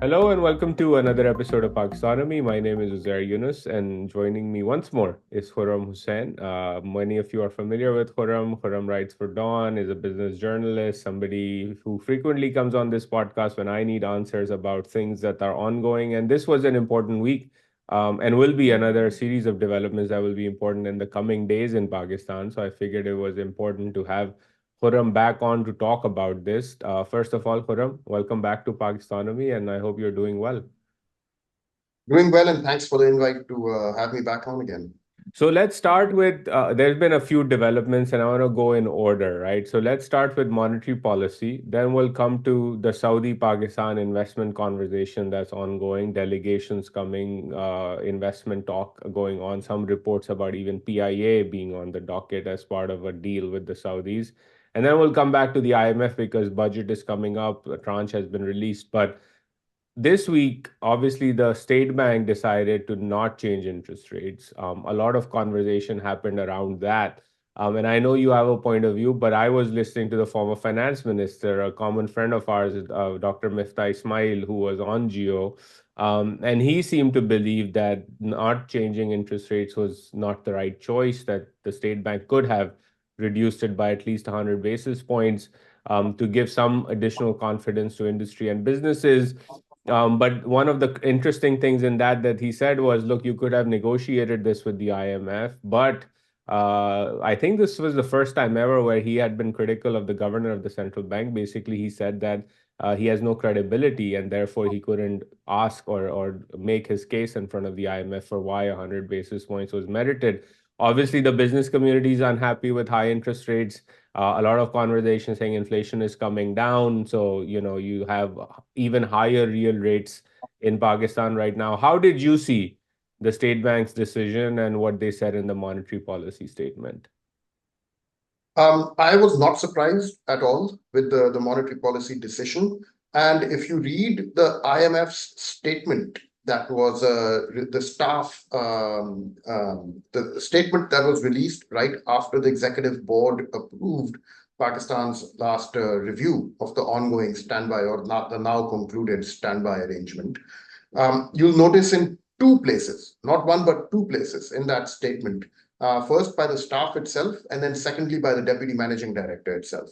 Hello and welcome to another episode of Pakistonomy. My name is Uzair, and joining me once more is Khurram Husain. Many of you are familiar with Khurram. Khurram writes for Dawn, is a business journalist, somebody who frequently comes on this podcast when I need answers about things that are ongoing. And this was an important week and will be another series of developments that will be important in the coming days in Pakistan. So I figured it was important to have Khurram back on to talk about this. First of all, Khurram, welcome back to Pakistonomy, and I hope you're doing well. Doing well, and thanks for the invite to have me back on again. So let's start with there's been a few developments, and I want to go in order, right? So let's start with monetary policy. Then we'll come to the Saudi Pakistan investment conversation that's ongoing, delegations coming, investment talk going on, some reports about even PIA being on the docket as part of a deal with the Saudis. And then we'll come back to the IMF because budget is coming up, a tranche has been released. But this week, obviously, the state bank decided to not change interest rates. A lot of conversation happened around that. And I know you have a point of view, but I was listening to the former finance minister, a common friend of ours, Dr. Miftah Ismail, who was on Geo. And he seemed to believe that not changing interest rates was not the right choice, that the state bank could have reduced it by at least 100 basis points to give some additional confidence to industry and businesses. But one of the interesting things in that he said was, look, you could have negotiated this with the IMF, but I think this was the first time ever where he had been critical of the governor of the central bank. Basically, he said that he has no credibility and therefore he couldn't ask or make his case in front of the IMF for why 100 basis points was merited. Obviously, the business community is unhappy with high interest rates. A lot of conversation saying inflation is coming down. So, you have even higher real rates in Pakistan right now. How did you see the state bank's decision and what they said in the monetary policy statement? I was not surprised at all with the monetary policy decision. And if you read the IMF's statement, that was the staff, the statement that was released right after the executive board approved Pakistan's last review of the ongoing standby or not the now concluded standby arrangement. You'll notice in two places, not one, but two places in that statement. First by the staff itself, and then secondly by the deputy managing director itself.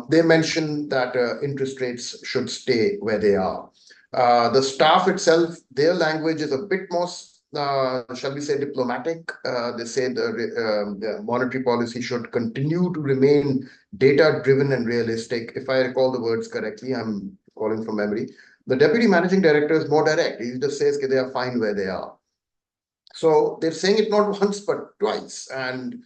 They mention that interest rates should stay where they are. The staff itself, their language is a bit more, shall we say, diplomatic. They say the monetary policy should continue to remain data-driven and realistic. If I recall the words correctly, I'm calling from memory. The deputy managing director is more direct. He just says they are fine where they are. So they're saying it not once but twice. And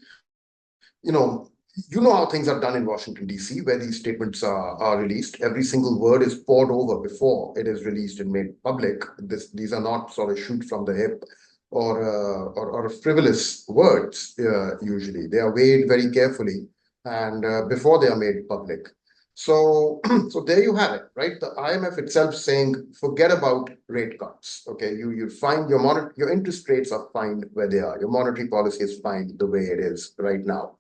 you know, you know how things are done in Washington, D.C., where these statements are released. Every single word is poured over before it is released and made public. These are not sort of shoot from the hip or frivolous words, usually. They are weighed very carefully and before they are made public. So, so there you have it, right? The IMF itself saying, forget about rate cuts. Okay, you find your interest rates are fine where they are. Your monetary policy is fine the way it is right now.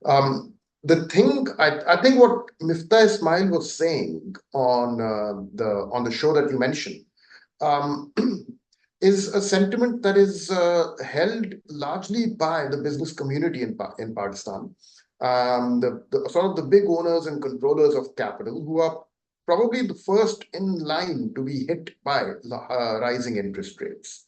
The thing I think what Miftah Ismail was saying on the show that you mentioned um, is a sentiment that is held largely by the business community in Pakistan. The sort of the big owners and controllers of capital who are probably the first in line to be hit by rising interest rates.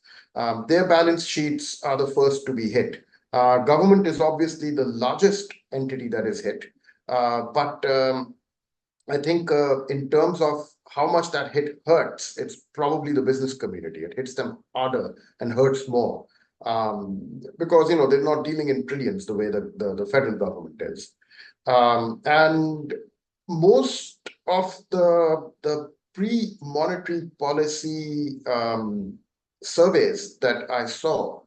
Their balance sheets are the first to be hit. Government is obviously the largest entity that is hit. But I think in terms of how much that hit hurts, it's probably the business community. It hits them harder and hurts more because they're not dealing in trillions the way that the federal government is. And most of the pre-monetary policy surveys that I saw,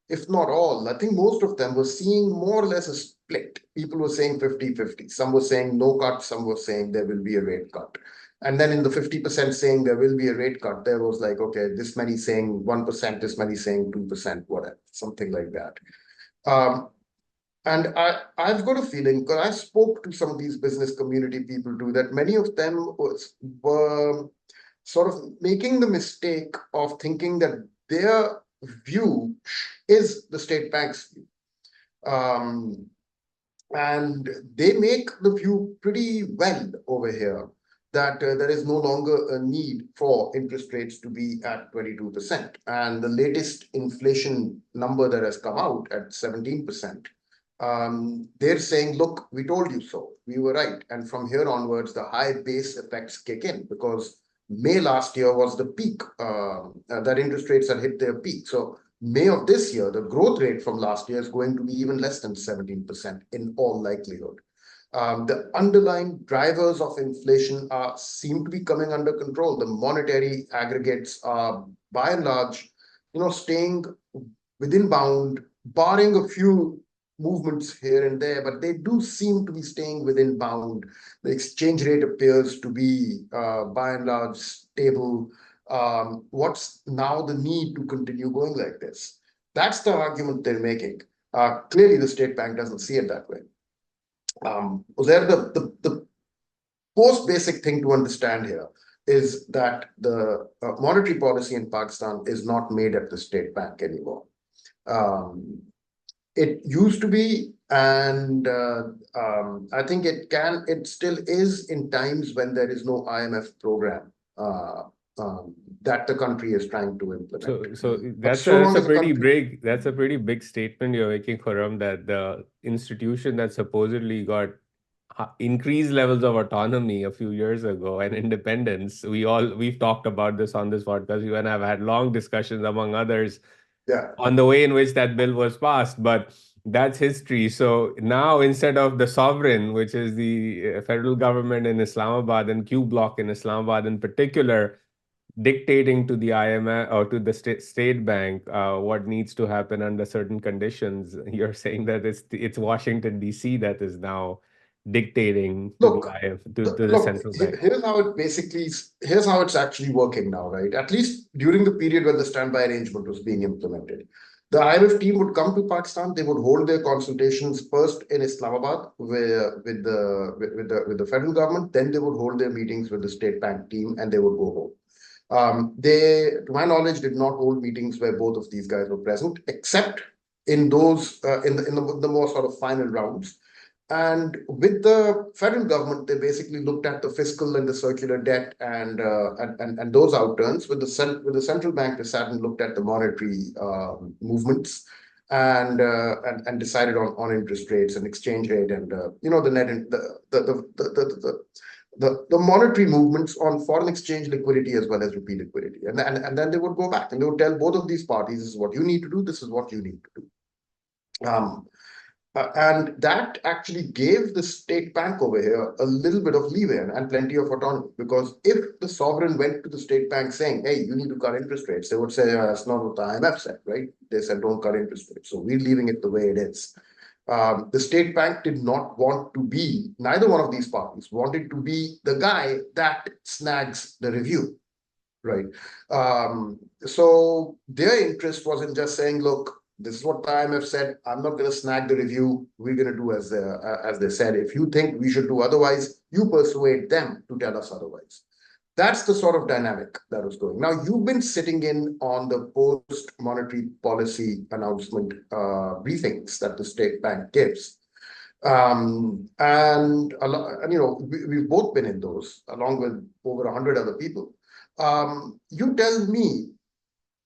if not all, I think most of them were seeing more or less a split. People were saying 50-50. Some were saying no cut, some were saying there will be a rate cut. And then in the 50% saying there will be a rate cut, there was like, okay, this many saying 1%, this many saying 2%, whatever, something like that. And I've got a feeling, because I spoke to some of these business community people too, that many of them were sort of making the mistake of thinking that their view is the state bank's view. Um, and they make the view pretty well over here that there is no longer a need for interest rates to be at 22%. And the latest inflation number that has come out at 17%, they're saying, look, we told you so. We were right. And from here onwards, the high base effects kick in because May last year was the peak, that interest rates had hit their peak. So May of this year, the growth rate from last year is going to be even less than 17% in all likelihood. The underlying drivers of inflation seem to be coming under control. The monetary aggregates are, by and large, staying within bound, barring a few movements here and there, but they do seem to be staying within bound. The exchange rate appears to be, by and large, stable. What's now the need to continue going like this? That's the argument they're making. Clearly, the state bank doesn't see it that way. Uzair, the most basic thing to understand here is that the monetary policy in Pakistan is not made at the state bank anymore. It used to be, and I think it still is in times when there is no IMF program that the country is trying to implement. So But that's so long as the country, a pretty big statement you're making, Khurram, that the institution that supposedly got increased levels of autonomy a few years ago and independence. We've talked about this on this podcast. You and I have had long discussions, among others, yeah, on the way in which that bill was passed, but that's history. So now, instead of the sovereign, which is the federal government in Islamabad and Q bloc in Islamabad in particular, dictating to the IMF or to the state bank what needs to happen under certain conditions, you're saying that it's Washington D.C. that is now dictating to the look, IMF, to the central bank. here's how it's actually working now, right? At least during the period when the standby arrangement was being implemented. The IMF team would come to Pakistan. They would hold their consultations first in Islamabad with the federal government. Then they would hold their meetings with the state bank team, and they would go home. They, to my knowledge, did not hold meetings where both of these guys were present, except in those in the more sort of final rounds. And with the federal government, they basically looked at the fiscal and the circular debt and those outturns. With the central bank, they sat and looked at the monetary movements and decided on interest rates and exchange rate and the net the monetary movements on foreign exchange liquidity as well as rupee liquidity. And then they would go back and they would tell both of these parties, this is what you need to do, this is what you need to do. And that actually gave the state bank over here a little bit of leeway and plenty of autonomy. Because if the sovereign went to the state bank saying, hey, you need to cut interest rates, they would say, that's not what the IMF said, right? They said, don't cut interest rates. So we're leaving it the way it is. The state bank did not want to be, neither one of these parties wanted to be the guy that snags the review, right? So their interest was in just saying, look, this is what the IMF said. I'm not going to snag the review. We're going to do as they said. If you think we should do otherwise, you persuade them to tell us otherwise. That's the sort of dynamic that was going. Now, you've been sitting in on the post-monetary policy announcement briefings that the state bank gives. We've both been in those, along with over 100 other people. You tell me,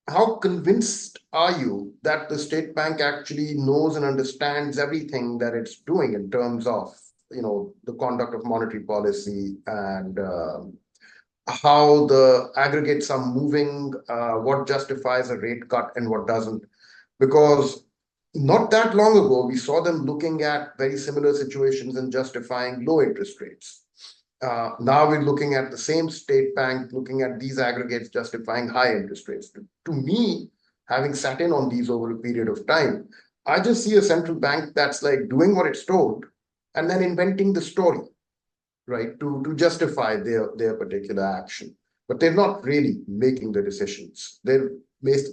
how convinced are you that the state bank actually knows and understands everything that it's doing in terms of, the conduct of monetary policy and how the aggregates are moving, what justifies a rate cut and what doesn't? Because not that long ago, we saw them looking at very similar situations and justifying low interest rates. Now we're looking at the same state bank, looking at these aggregates justifying high interest rates. To me, having sat in on these over a period of time, I just see a central bank that's like doing what it's told and then inventing the story, right, to justify their particular action. But they're not really making the decisions. They're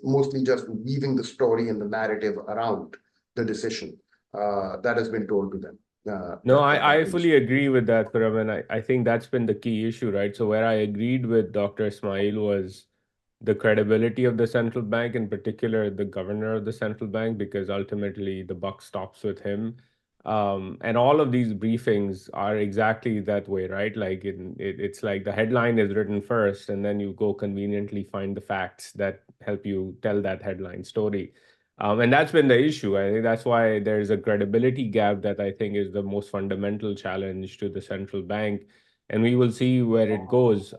mostly just weaving the story and the narrative around the decision that has been told to them. No, that I fully agree with that, Khurram, and I think that's been the key issue, right? So where I agreed with Dr. Ismail was the credibility of the central bank, in particular the governor of the central bank, because ultimately the buck stops with him. And all of these briefings are exactly that way, right? Like it's like the headline is written first, and then you go conveniently find the facts that help you tell that headline story. And that's been the issue. I think that's why there's a credibility gap that I think is the most fundamental challenge to the central bank. And we will see where it goes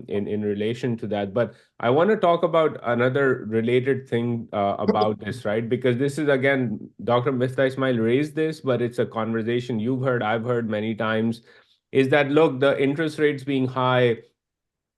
in relation to that. But I want to talk about another related thing about this, right? Because this is, again, Dr. Mifta Ismail raised this, but it's a conversation you've heard, I've heard many times, is that, look, the interest rates being high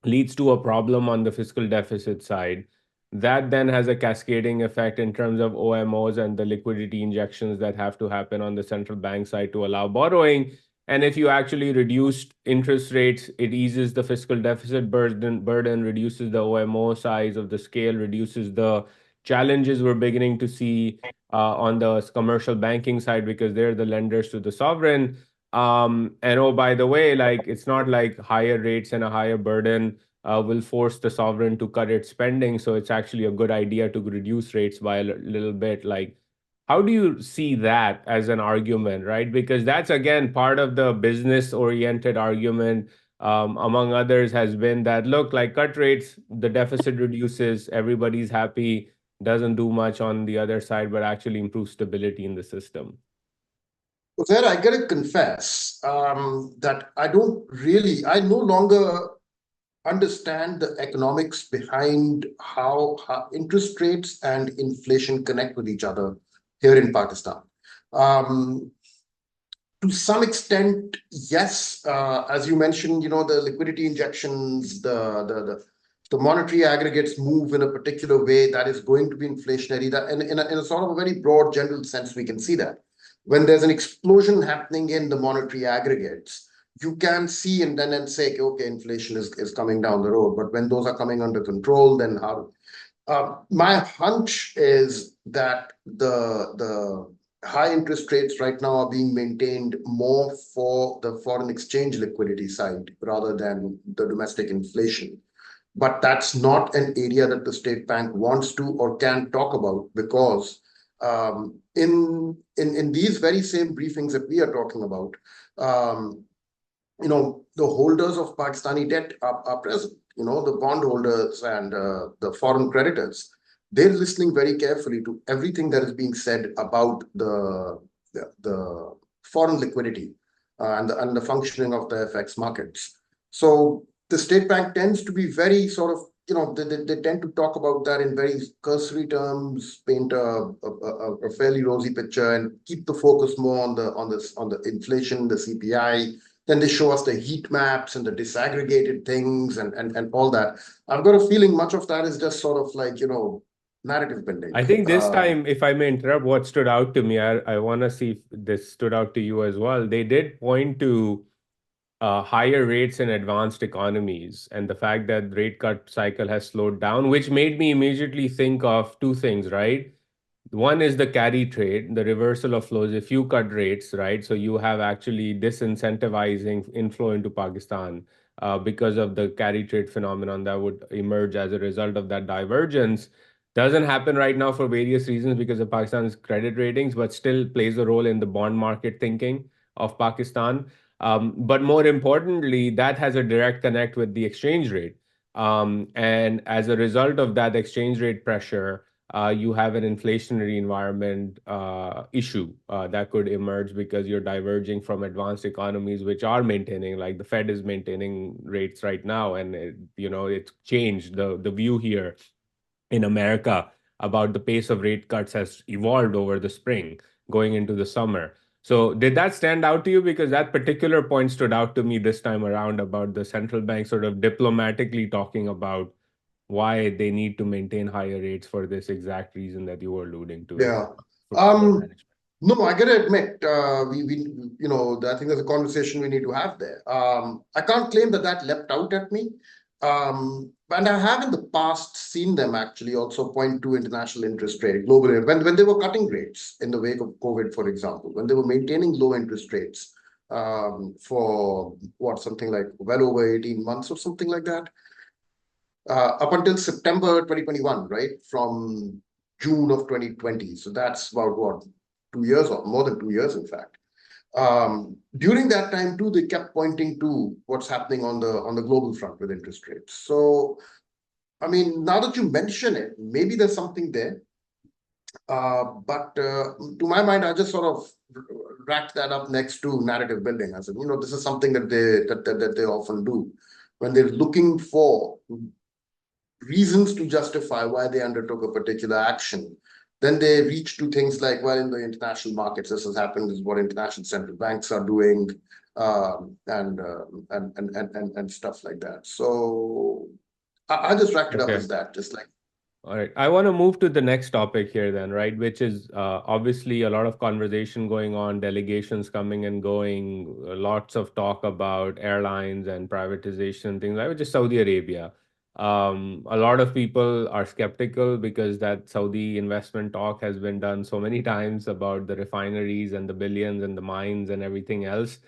leads to a problem on the fiscal deficit side. That then has a cascading effect in terms of OMOs and the liquidity injections that have to happen on the central bank side to allow borrowing. And if you actually reduce interest rates, it eases the fiscal deficit burden, reduces the OMO size of the scale, reduces the challenges we're beginning to see on the commercial banking side because they're the lenders to the sovereign. And oh, by the way, like it's not like higher rates and a higher burden will force the sovereign to cut its spending. So it's actually a good idea to reduce rates by a little bit. Like, how do you see that as an argument, right? Because that's again part of the business-oriented argument, among others, has been that look, like cut rates, the deficit reduces, everybody's happy, doesn't do much on the other side, but actually improves stability in the system. There, I gotta confess that I no longer understand the economics behind how interest rates and inflation connect with each other here in Pakistan. Um, to some extent, yes, as you mentioned, the liquidity injections, the monetary aggregates move in a particular way that is going to be inflationary. That in a sort of a very broad general sense, we can see that when there's an explosion happening in the monetary aggregates, you can see and then say, okay, inflation is coming down the road. But when those are coming under control, then how? My hunch is that the high interest rates right now are being maintained more for the foreign exchange liquidity side rather than the domestic inflation. But that's not an area that the state bank wants to or can talk about because in these very same briefings that we are talking about, um, the holders of Pakistani debt are present. The bondholders and the foreign creditors, they're listening very carefully to everything that is being said about the foreign liquidity and the functioning of the FX markets. So the state bank tends to be very sort of, they tend to talk about that in very cursory terms, paint a fairly rosy picture, and keep the focus more on the inflation, the CPI. Then they show us the heat maps and the disaggregated things and all that. I've got a feeling much of that is just sort of like, narrative building. I think this time, if I may interrupt, what stood out to me, I want to see if this stood out to you as well. They did point to higher rates in advanced economies and the fact that rate cut cycle has slowed down, which made me immediately think of two things, right? One is the carry trade, the reversal of flows. If you cut rates, right, so you have actually disincentivizing inflow into Pakistan because of the carry trade phenomenon that would emerge as a result of that divergence. Doesn't happen right now for various reasons because of Pakistan's credit ratings, but still plays a role in the bond market thinking of Pakistan. But more importantly, that has a direct connect with the exchange rate. And as a result of that exchange rate pressure, you have an inflationary environment issue that could emerge because you're diverging from advanced economies, which are maintaining, like the Fed is maintaining rates right now, and it's changed. The view here in America about the pace of rate cuts has evolved over the spring, going into the summer. So, did that stand out to you? Because that particular point stood out to me this time around about the central bank sort of diplomatically talking about why they need to maintain higher rates for this exact reason that you were alluding to Yeah. for flow Um, management. no, I gotta admit, I think there's a conversation we need to have there. I can't claim that leapt out at me. And I have in the past seen them actually also point to international interest rate globally when they were cutting rates in the wake of COVID, for example, when they were maintaining low interest rates for something like well over 18 months or something like that, up until September 2021, right? From June of 2020. So that's about what, 2 years or more than 2 years, in fact. During that time too, they kept pointing to what's happening on the global front with interest rates. So, I mean, now that you mention it, maybe there's something there. But to my mind, I just sort of racked that up next to narrative building. I said, this is something that they often do when they're looking for reasons to justify why they undertook a particular action. Then they reach to things like, well, in the international markets, this has happened. This is what international central banks are doing, and stuff like that. So I just racked it up Okay. as that, just like. All right. I want to move to the next topic here then, right? Which is obviously a lot of conversation going on, delegations coming and going, lots of talk about airlines and privatization, things like which is Saudi Arabia. A lot of people are skeptical because that Saudi investment talk has been done so many times about the refineries and the billions and the mines and everything else.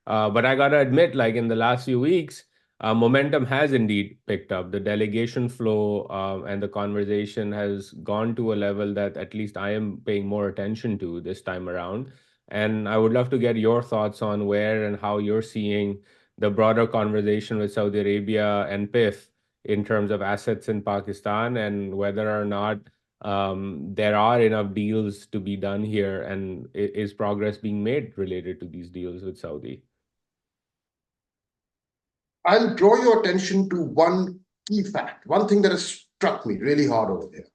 But I gotta admit, like in the last few weeks, momentum has indeed picked up. The delegation flow and the conversation has gone to a level that at least I am paying more attention to this time around. And I would love to get your thoughts on where and how you're seeing the broader conversation with Saudi Arabia and PIF in terms of assets in Pakistan and whether or not there are enough deals to be done here and is progress being made related to these deals with Saudi? I'll draw your attention to one key fact, one thing that has struck me really hard over there.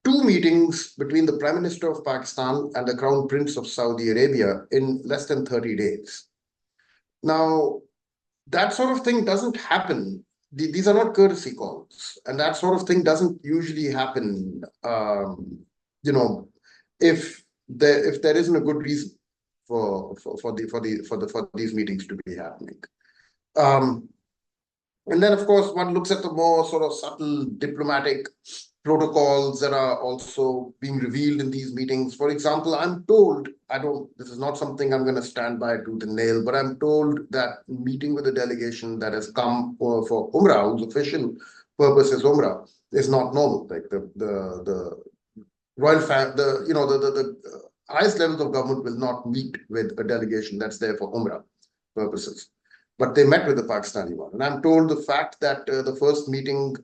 Two meetings between the Prime Minister of Pakistan and the Crown Prince of Saudi Arabia in less than 30 days. Now, that sort of thing doesn't happen. These are not courtesy calls, and that sort of thing doesn't usually happen. You know, if there isn't a good reason for these meetings to be happening. Um, and then, of course, one looks at the more sort of subtle diplomatic protocols that are also being revealed in these meetings. For example, I'm told, this is not something I'm going to stand by tooth and nail, but I'm told that meeting with a delegation that has come for Umrah, whose official purpose is Umrah, is not normal. Like the royal family, the highest levels of government will not meet with a delegation that's there for Umrah purposes. But they met with the Pakistani one. And I'm told the fact that the first meeting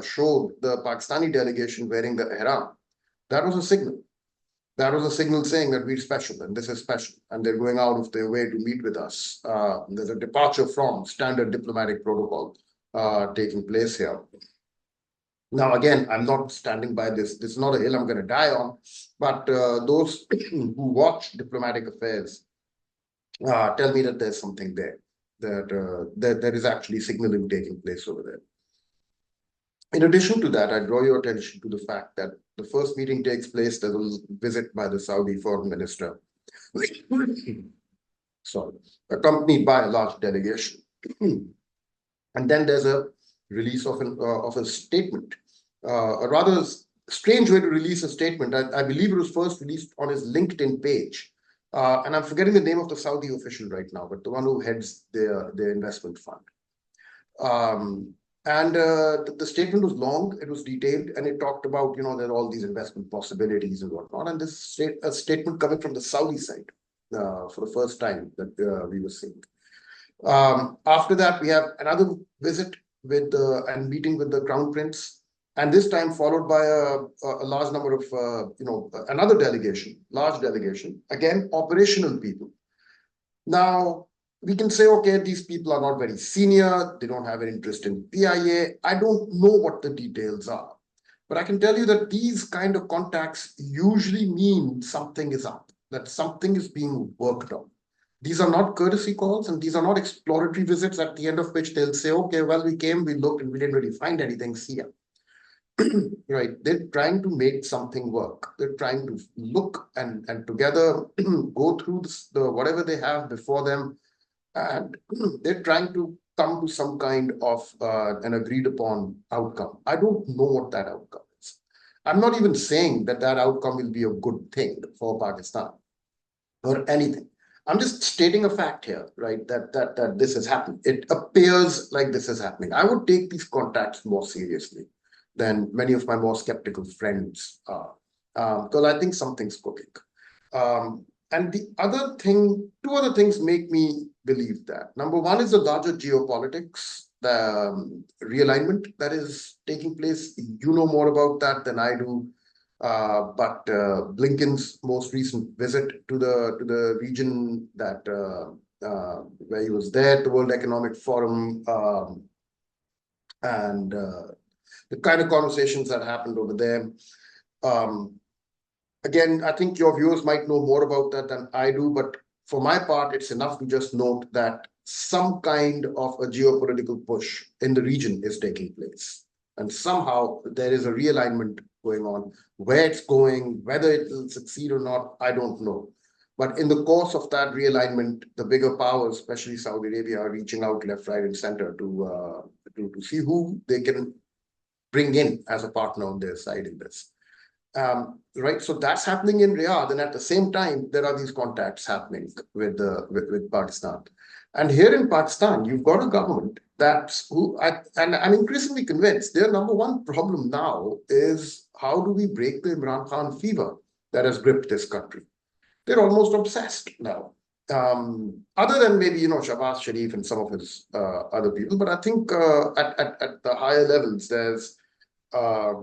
showed the Pakistani delegation wearing the ihram, that was a signal. That was a signal saying that we're special and this is special. And they're going out of their way to meet with us. There's a departure from standard diplomatic protocol taking place here. Now, again, I'm not standing by this. This is not a hill I'm going to die on. But those who watch diplomatic affairs tell me that there's something there. That there is actually signaling taking place over there. In addition to that, I draw your attention to the fact that the first meeting takes place. There's a visit by the Saudi foreign minister, sorry, accompanied by a large delegation. And then there's a release of a statement, a rather strange way to release a statement. I believe it was first released on his LinkedIn page. And I'm forgetting the name of the Saudi official right now, but the one who heads their investment fund. And the statement was long, it was detailed, and it talked about, there are all these investment possibilities and whatnot. And this a statement coming from the Saudi side for the first time that we were seeing. After that, we have another visit with and meeting with the Crown Prince. And this time followed by a large number of, another delegation, large delegation, again, operational people. Now, we can say, okay, these people are not very senior. They don't have an interest in PIA. I don't know what the details are. But I can tell you that these kind of contacts usually mean something is up, that something is being worked on. These are not courtesy calls, and these are not exploratory visits at the end of which they'll say, okay, well, we came, we looked, and we didn't really find anything. See ya. Right, they're trying to make something work. They're trying to look and together go through the whatever they have before them, and they're trying to come to some kind of an agreed upon outcome. I don't know what that outcome is. I'm not even saying that that outcome will be a good thing for Pakistan or anything. I'm just stating a fact here, right? That this has happened. It appears like this is happening. I would take these contacts more seriously than many of my more skeptical friends are, because I think something's cooking. And the other thing, two other things make me believe that. Number one is the larger geopolitics, the realignment that is taking place. You know more about that than I do. But Blinken's most recent visit to the region that where he was there, the World Economic Forum, and the kind of conversations that happened over there. Again, I think your viewers might know more about that than I do, but for my part, it's enough to just note that some kind of a geopolitical push in the region is taking place. And somehow there is a realignment going on. Where it's going, whether it will succeed or not, I don't know. But in the course of that realignment, the bigger powers, especially Saudi Arabia, are reaching out left, right, and center to see who they can bring in as a partner on their side in this. Right, so that's happening in Riyadh, and at the same time, there are these contacts happening with Pakistan. And here in Pakistan, you've got a government and I'm increasingly convinced their number one problem now is how do we break the Imran Khan fever that has gripped this country? They're almost obsessed now. Other than maybe Shahbaz Sharif and some of his other people, but I think at the higher levels, there's a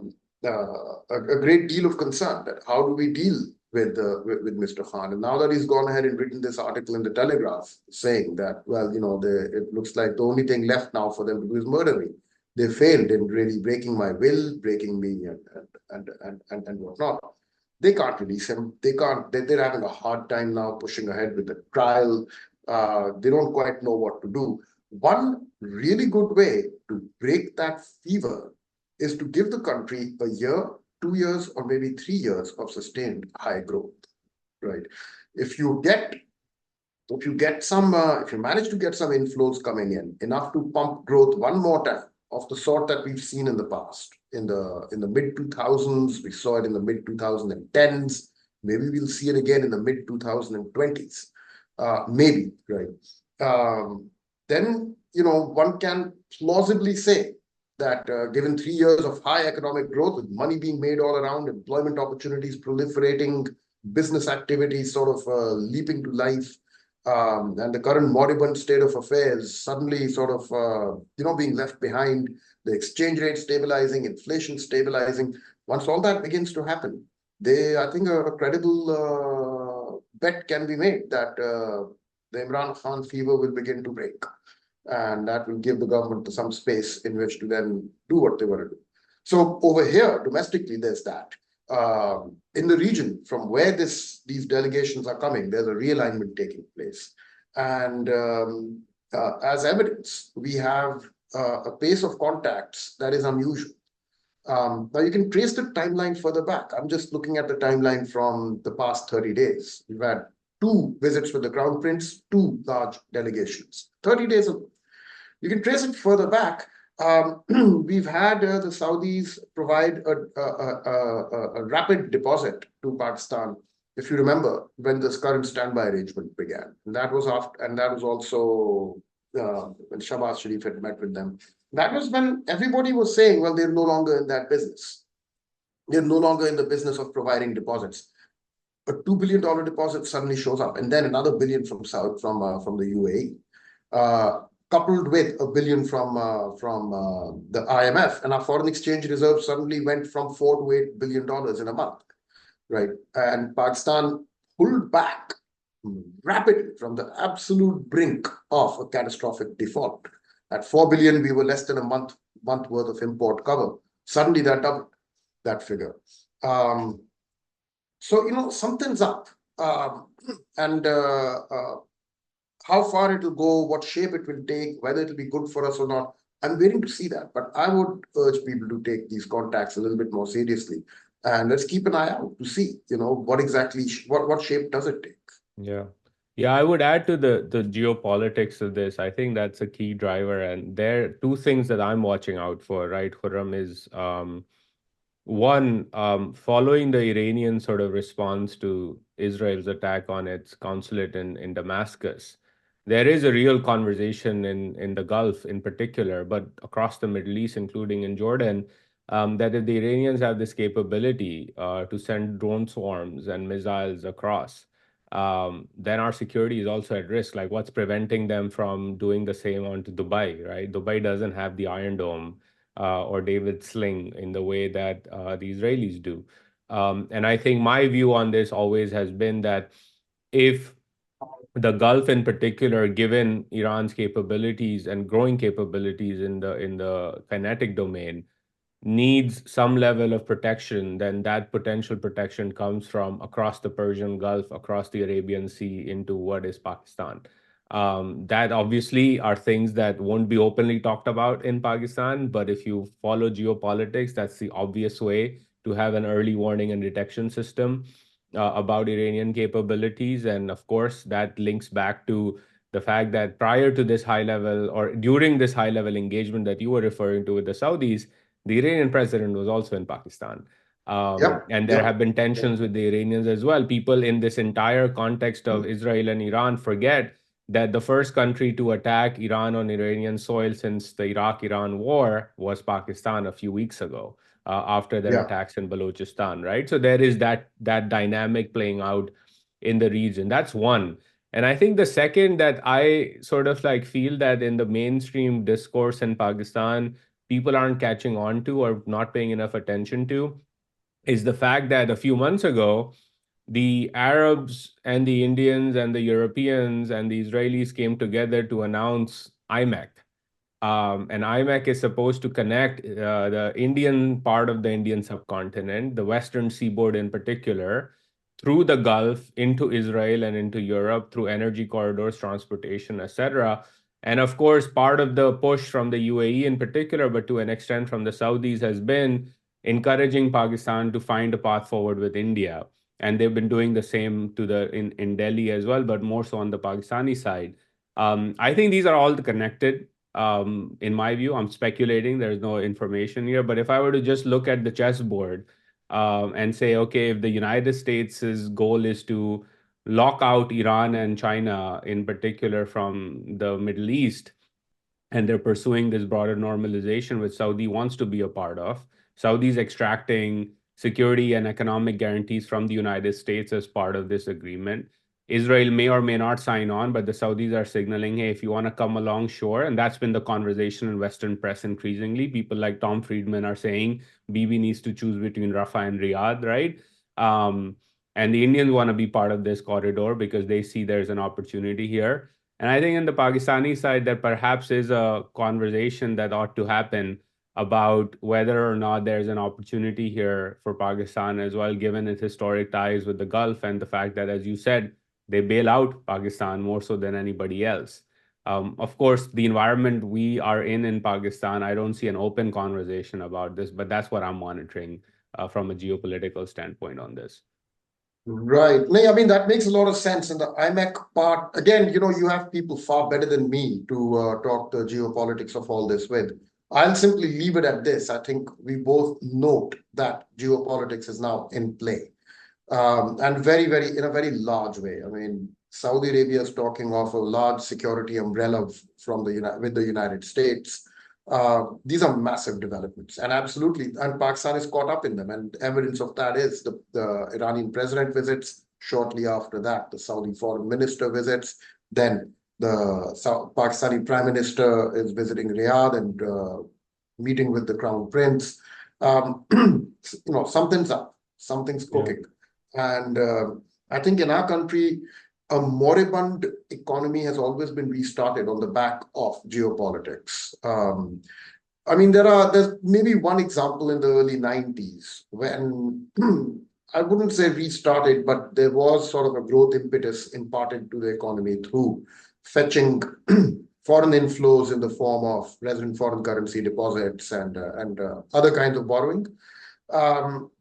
great deal of concern that how do we deal with Mr. Khan? And now that he's gone ahead and written this article in the Telegraph saying that, well, it looks like the only thing left now for them to do is murder me. They failed in really breaking my will, breaking me, and whatnot. They can't release him. They can't. They're having a hard time now pushing ahead with the trial. They don't quite know what to do. One really good way to break that fever is to give the country a year, 2 years, or maybe 3 years of sustained high growth, right? If you manage to get some inflows coming in, enough to pump growth one more time of the sort that we've seen in the past, in the mid 2000s, we saw it in the mid 2010s, maybe we'll see it again in the mid 2020s, maybe, right? Then one can plausibly say that given 3 years of high economic growth, with money being made all around, employment opportunities proliferating, business activities sort of leaping to life, and the current moribund state of affairs suddenly sort of being left behind, the exchange rate stabilizing, inflation stabilizing. Once all that begins to happen, I think a credible bet can be made that the Imran Khan fever will begin to break. And that will give the government some space in which to then do what they want to do. So over here, domestically, there's that. In the region, from where these delegations are coming, there's a realignment taking place. And as evidence, we have a pace of contacts that is unusual. Now, you can trace the timeline further back. I'm just looking at the timeline from the past 30 days. We've had 2 visits with the Crown Prince, 2 large delegations, 30 days ago. You can trace it further back. We've had the Saudis provide a rapid deposit to Pakistan, if you remember, when this current standby arrangement began. And that was also when Shahbaz Sharif had met with them. That was when everybody was saying, well, they're no longer in that business. They're no longer in the business of providing deposits. A $2 billion deposit suddenly shows up, and then another billion from the UAE. Coupled with $1 billion from the IMF, and our foreign exchange reserves suddenly went from $4 to $8 billion in a month, right? And Pakistan pulled back rapidly from the absolute brink of a catastrophic default. At 4 billion, we were less than a month worth of import cover. Suddenly, that doubled that figure. So something's up, and how far it will go, what shape it will take, whether it will be good for us or not, I'm waiting to see that. But I would urge people to take these contacts a little bit more seriously. And let's keep an eye out to see, what exactly, what shape does it take? Yeah. Yeah, I would add to the geopolitics of this. I think that's a key driver, and there are two things that I'm watching out for, right, Khurram, is one, following the Iranian sort of response to Israel's attack on its consulate in Damascus, there is a real conversation in the Gulf in particular, but across the Middle East, including in Jordan, that if the Iranians have this capability to send drone swarms and missiles across, then our security is also at risk. Like, what's preventing them from doing the same onto Dubai, right? Dubai doesn't have the Iron Dome or David Sling in the way that the Israelis do. And I think my view on this always has been that if the Gulf in particular, given Iran's capabilities and growing capabilities in the kinetic domain, needs some level of protection, then that potential protection comes from across the Persian Gulf, across the Arabian Sea into what is Pakistan. That obviously are things that won't be openly talked about in Pakistan, but if you follow geopolitics, that's the obvious way to have an early warning and detection system about Iranian capabilities. And of course, that links back to the fact that prior to this high level or during this high level engagement that you were referring to with the Saudis, the Iranian president was also in Pakistan. Yep, And there yep, have been tensions with the Iranians as well. People in this entire context of Israel and Iran forget that the first country to attack Iran on Iranian soil since the Iraq-Iran war was Pakistan a few weeks ago, after their yeah. attacks in Balochistan, right? So there is that dynamic playing out in the region. That's one. And I think the second that I sort of like feel that in the mainstream discourse in Pakistan, people aren't catching on to or not paying enough attention to is the fact that a few months ago, the Arabs and the Indians and the Europeans and the Israelis came together to announce IMEC. And IMEC is supposed to connect the Indian part of the Indian subcontinent, the Western seaboard in particular, through the Gulf into Israel and into Europe through energy corridors, transportation, etc. And of course, part of the push from the UAE in particular, but to an extent from the Saudis, has been encouraging Pakistan to find a path forward with India. And they've been doing the same to in Delhi as well, but more so on the Pakistani side. I think these are all connected. In my view, I'm speculating. There's no information here, but if I were to just look at the chessboard and say, okay, if the United States' goal is to lock out Iran and China in particular from the Middle East, and they're pursuing this broader normalization, which Saudi wants to be a part of. Saudi's extracting security and economic guarantees from the United States as part of this agreement. Israel may or may not sign on, but the Saudis are signaling, hey, if you want to come along, sure. And that's been the conversation in Western press increasingly. People like Tom Friedman are saying Bibi needs to choose between Rafah and Riyadh, right? Um, and the Indians want to be part of this corridor because they see there's an opportunity here. And I think in the Pakistani side, there perhaps is a conversation that ought to happen about whether or not there's an opportunity here for Pakistan as well, given its historic ties with the Gulf and the fact that, as you said, they bail out Pakistan more so than anybody else. Of course, the environment we are in Pakistan, I don't see an open conversation about this, but that's what I'm monitoring from a geopolitical standpoint on this. Right. No, I mean, that makes a lot of sense. And the IMEC part, again, you have people far better than me to talk the geopolitics of all this with. I'll simply leave it at this. I think we both note that geopolitics is now in play. And very, very, in a very large way. I mean, Saudi Arabia is talking of a large security umbrella from with the United States. These are massive developments, and absolutely, and Pakistan is caught up in them. And evidence of that is the Iranian president visits shortly after that. The Saudi foreign minister visits. Then the Pakistani prime minister is visiting Riyadh and meeting with the crown prince. Something's up, something's Yeah. cooking. And I think in our country, a moribund economy has always been restarted on the back of geopolitics. I mean, there's maybe one example in the early 90s when I wouldn't say restarted, but there was sort of a growth impetus imparted to the economy through fetching foreign inflows in the form of resident foreign currency deposits and other kinds of borrowing. Um,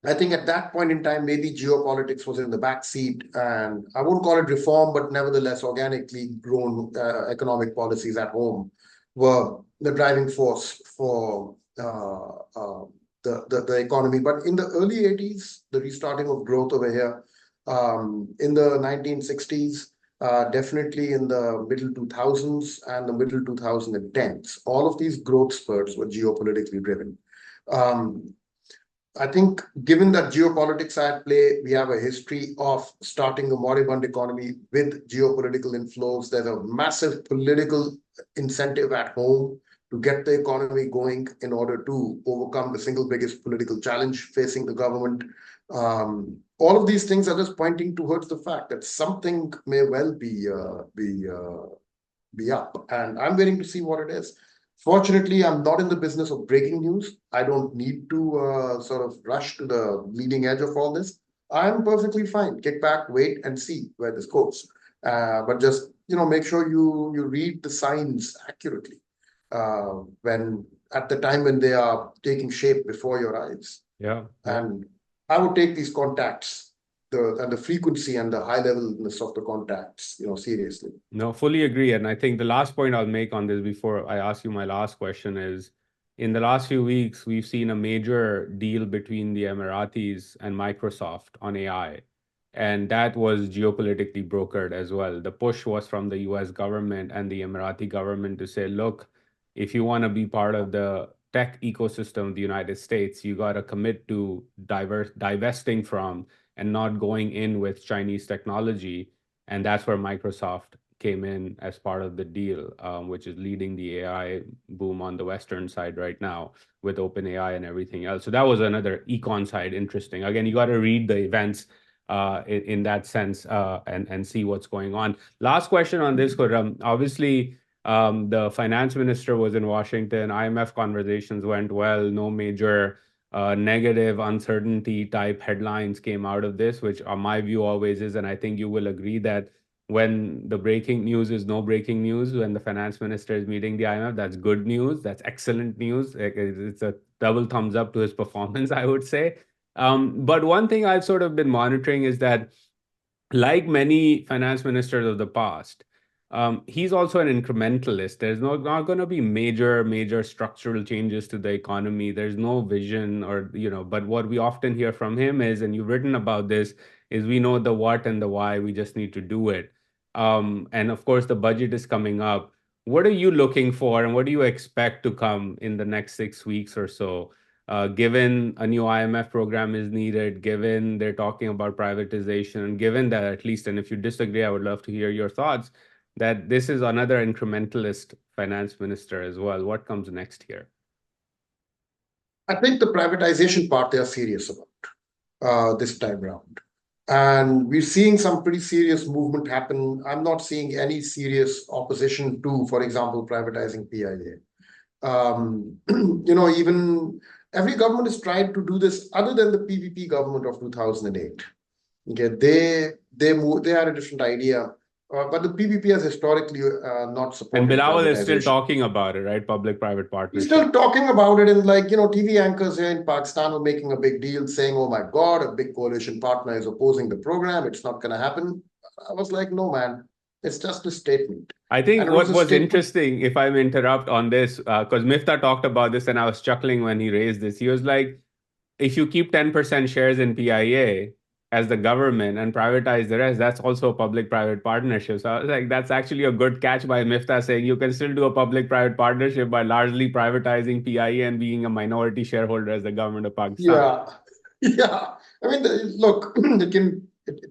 I think at that point in time, maybe geopolitics was in the back seat, and I won't call it reform, but nevertheless, organically grown economic policies at home were the driving force for the economy. But in the early 80s, the restarting of growth over here, in the 1960s, definitely in the middle 2000s and the middle 2010s, all of these growth spurts were geopolitically driven. Um, I think given that geopolitics are at play, we have a history of starting a moribund economy with geopolitical inflows. There's a massive political incentive at home to get the economy going in order to overcome the single biggest political challenge facing the government. All of these things are just pointing towards the fact that something may well be up, and I'm waiting to see what it is. Fortunately, I'm not in the business of breaking news. I don't need to sort of rush to the leading edge of all this. I'm perfectly fine. Kick back, wait, and see where this goes. But just make sure you read the signs accurately when at the time when they are taking shape before your eyes. Yeah, yeah. And I would take these contacts, the frequency and the high levelness of the contacts, seriously. No, fully agree. And I think the last point I'll make on this before I ask you my last question is, in the last few weeks, we've seen a major deal between the Emiratis and Microsoft on AI. And that was geopolitically brokered as well. The push was from the US government and the Emirati government to say, look, if you want to be part of the tech ecosystem of the United States, you got to commit to divesting from and not going in with Chinese technology. And that's where Microsoft came in as part of the deal, which is leading the AI boom on the Western side right now with OpenAI and everything else. So that was another econ side, interesting. Again, you got to read the events in that sense and see what's going on. Last question on this, Khurram. Obviously, the finance minister was in Washington. IMF conversations went well. No major negative uncertainty type headlines came out of this, which my view always is, and I think you will agree that when the breaking news is no breaking news, when the finance minister is meeting the IMF, that's good news. That's excellent news. It's a double thumbs up to his performance, I would say. But one thing I've sort of been monitoring is that, like many finance ministers of the past, he's also an incrementalist. There's not going to be major structural changes to the economy. There's no vision but what we often hear from him is, and you've written about this, is we know the what and the why, we just need to do it. And of course, the budget is coming up. What are you looking for and what do you expect to come in the next 6 weeks or so? Given a new IMF program is needed, given they're talking about privatization, given that at least, and if you disagree, I would love to hear your thoughts, that this is another incrementalist finance minister as well. What comes next here? I think the privatization part they are serious about this time around. And we're seeing some pretty serious movement happen. I'm not seeing any serious opposition to, for example, privatizing PIA. Even every government has tried to do this other than the PVP government of 2008. Okay, they had a different idea. But the PVP has historically not And supported Bilawal is still privatization. talking about it, right? Public-private He's partnership. still talking about it, and TV anchors here in Pakistan were making a big deal saying, oh my God, a big coalition partner is opposing the program. It's not going to happen. I was like, no, man, it's just a statement. I think And it what was a was statement. interesting, if I may interrupt on this, because Miftah talked about this and I was chuckling when he raised this. He was like, if you keep 10% shares in PIA as the government and privatize the rest, that's also a public-private partnership. So I was like, that's actually a good catch by Miftah, saying you can still do a public-private partnership by largely privatizing PIA and being a minority shareholder as the government of Pakistan. Yeah, yeah. I mean, look, it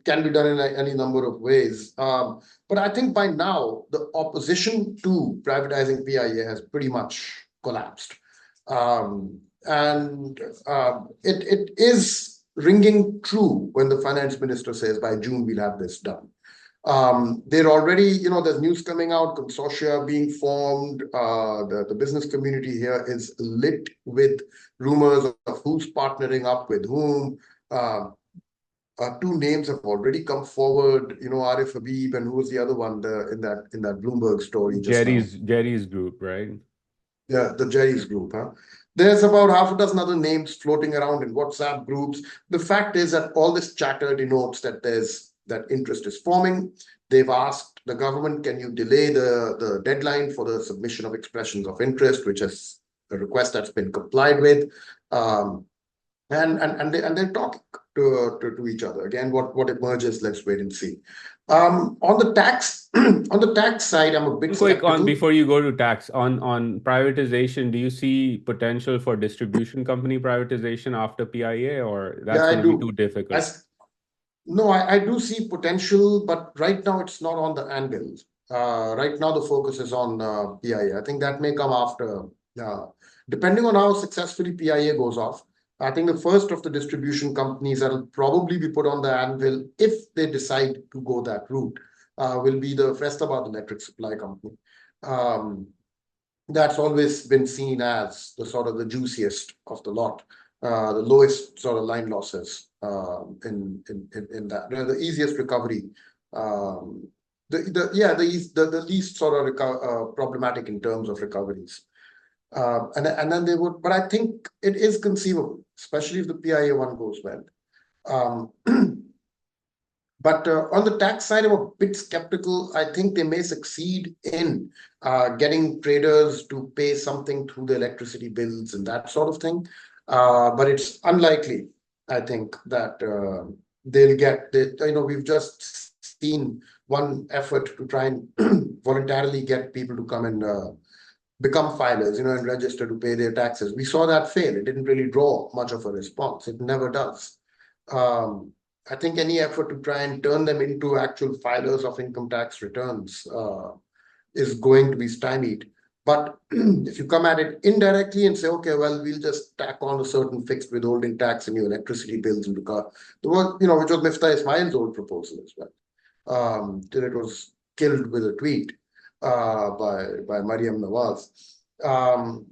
can be done in any number of ways. But I think by now the opposition to privatizing PIA has pretty much collapsed. And it is ringing true when the finance minister says by June we'll have this done. They're already, there's news coming out, consortia being formed. The business community here is lit with rumors of who's partnering up with whom. Two names have already come forward, Arif Habib, and who was the other one in that Bloomberg story just now? Jerry's group, right? Yeah, the Jerry's group, huh? There's about half a dozen other names floating around in WhatsApp groups. The fact is that all this chatter denotes that that interest is forming. They've asked the government, can you delay the deadline for the submission of expressions of interest, which is a request that's been complied with. Um, and they're talking to each other. Again, what emerges, let's wait and see. On the tax on the tax side, I'm a bit Quick on skeptical. before you go to tax on privatization, do you see potential for distribution company privatization after PIA, or Yeah, that's I going to be too do. difficult? As No, I do see potential, but right now it's not on the anvil. Right now the focus is on PIA. I think that may come after, uh, depending on how successfully PIA goes off. I think the first of the distribution companies that'll probably be put on the anvil if they decide to go that route will be the Faistabad Electric Supply Company. Um, that's always been seen as the sort of the juiciest of the lot, the lowest sort of line losses in that. The easiest recovery, um, the least sort of problematic in terms of recoveries. And then they would, but I think it is conceivable, especially if the PIA one goes well. Um, But on the tax side, I'm a bit skeptical. I think they may succeed in getting traders to pay something through the electricity bills and that sort of thing. But it's unlikely, I think, that they'll get, we've just seen one effort to try and voluntarily get people to come and become filers, and register to pay their taxes. We saw that fail. It didn't really draw much of a response. It never does. Um, I think any effort to try and turn them into actual filers of income tax returns is going to be stymied. But if you come at it indirectly and say, okay, well, we'll just tack on a certain fixed withholding tax in your electricity bills and because which was Miftah Ismail's old proposal as well, till it was killed with a tweet by Mariam Nawaz. Um,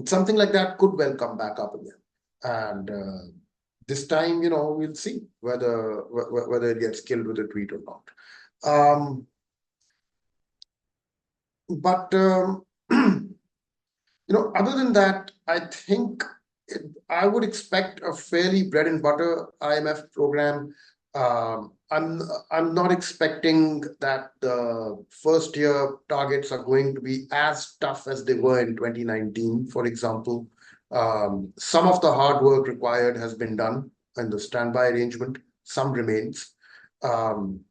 Something like that could well come back up again, and this time, we'll see whether it gets killed with a tweet or not. But other than that, I think I would expect a fairly bread and butter IMF program. I'm not expecting that the first year targets are going to be as tough as they were in 2019, for example. Some of the hard work required has been done in the standby arrangement. Some remains. Um,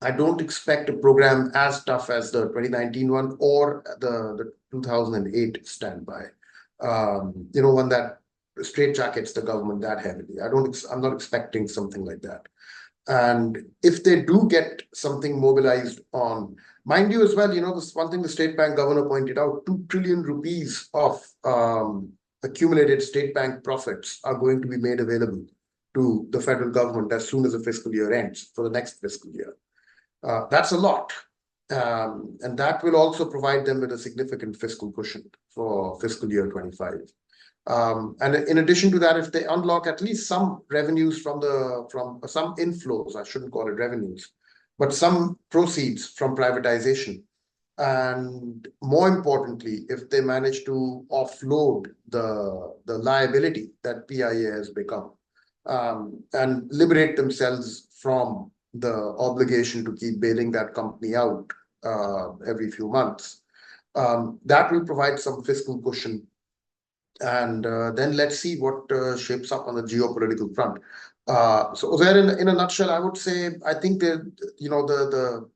I don't expect a program as tough as the 2019 one or the 2008 standby. One that straitjackets the government that heavily. I'm not expecting something like that. And if they do get something mobilized on, mind you as well, this one thing the state bank governor pointed out, 2 trillion rupees of accumulated state bank profits are going to be made available to the federal government as soon as the fiscal year ends for the next fiscal year. That's a lot. And that will also provide them with a significant fiscal cushion for fiscal year 25. And in addition to that, if they unlock at least some revenues from some inflows, I shouldn't call it revenues, but some proceeds from privatization. And more importantly, if they manage to offload the liability that PIA has become, and liberate themselves from the obligation to keep bailing that company out every few months, that will provide some fiscal cushion. And then let's see what shapes up on the geopolitical front. So there, in a nutshell, I would say I think the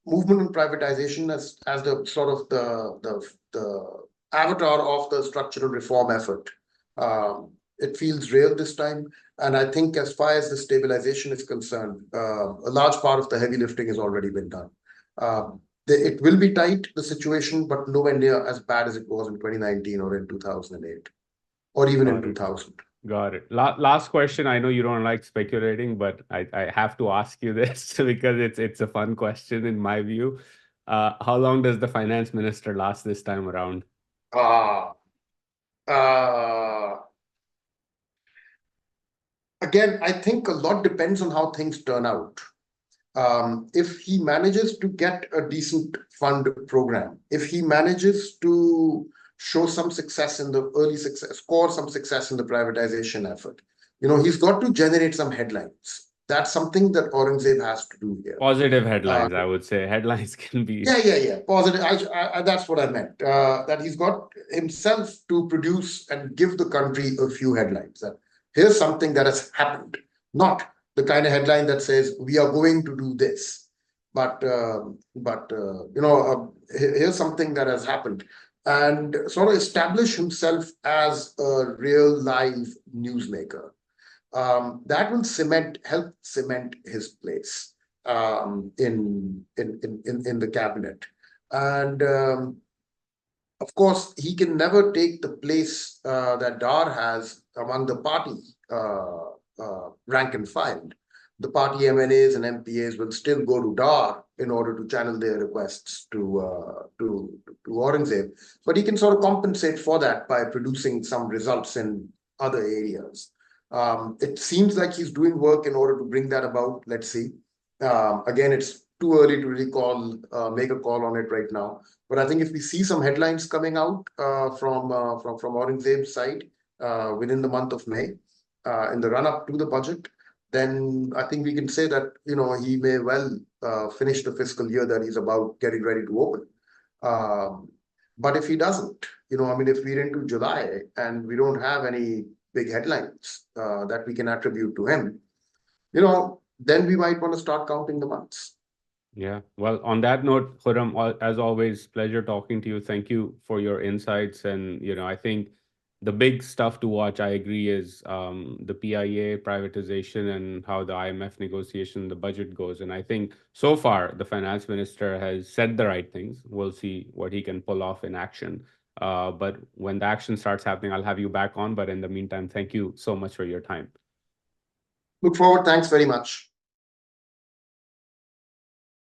movement in privatization as the sort of the avatar of the structural reform effort. It feels real this time, and I think as far as the stabilization is concerned, a large part of the heavy lifting has already been done. It will be tight, the situation, but nowhere near as bad as it was in 2019 or in 2008 or even in Got it. 2000. Got it. Last question. I know you don't like speculating, but I have to ask you this because it's a fun question in my view. How long does the finance minister last this time around? Uh, uh, Again, I think a lot depends on how things turn out. If he manages to get a decent fund program, if he manages to show some success in the early success, score some success in the privatization effort, he's got to generate some headlines. That's something that Aurangzeb has to do here. Positive Uh, headlines, I would say. Headlines can be. yeah. Positive. That's what I meant. That he's got himself to produce and give the country a few headlines. That here's something that has happened, not the kind of headline that says we are going to do this, but here's something that has happened, and sort of establish himself as a real live newsmaker. That will help cement his place in the cabinet. And of course, he can never take the place that Dar has among the party rank and file. The party MNAs and MPAs will still go to Dar in order to channel their requests to Aurangzeb, but he can sort of compensate for that by producing some results in other areas. It seems like he's doing work in order to bring that about. Let's see. Again, it's too early to really make a call on it right now. But I think if we see some headlines coming out from Aurangzeb's side within the month of May, in the run up to the budget, then I think we can say that he may well finish the fiscal year that he's about getting ready to open. But if he doesn't, if we're into July and we don't have any big headlines that we can attribute to him, then we might want to start counting the months. Yeah. Well, on that note, Khurram, as always, pleasure talking to you. Thank you for your insights. And, I think the big stuff to watch, I agree, is the PIA privatization and how the IMF negotiation, the budget goes. And I think so far, the finance minister has said the right things. We'll see what he can pull off in action. But when the action starts happening, I'll have you back on. But in the meantime, thank you so much for your time. Look forward. Thanks very much.